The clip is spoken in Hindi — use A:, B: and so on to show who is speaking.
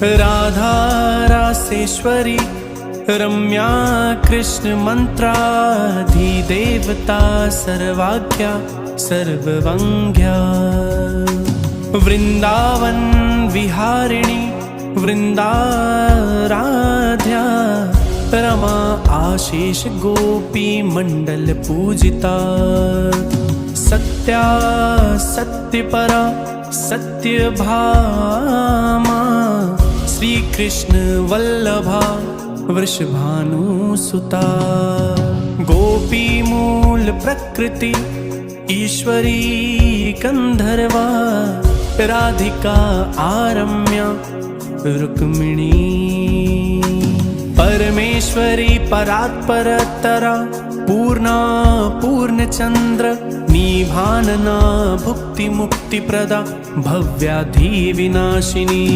A: राधा रासेश्वरी रम्या कृष्ण मंत्राधिदेवता सर्वाज्ञा सर्ववंग्या वृंदावन विहारिणी वृंदाराध्या रमा आशीष गोपी मंडल पूजिता सत्या सत्यपरा सत्यभामा श्री कृष्ण वल्लभा वृषभानुसुता गोपी मूल प्रकृति ईश्वरी गंधर्वा राधिका आरम्या रुक्मिणी परमेश्वरी परात्परतरा पूर्णा पूर्णचंद्र निभानना भुक्ति मुक्ति प्रदा भव्याधि विनाशिनी।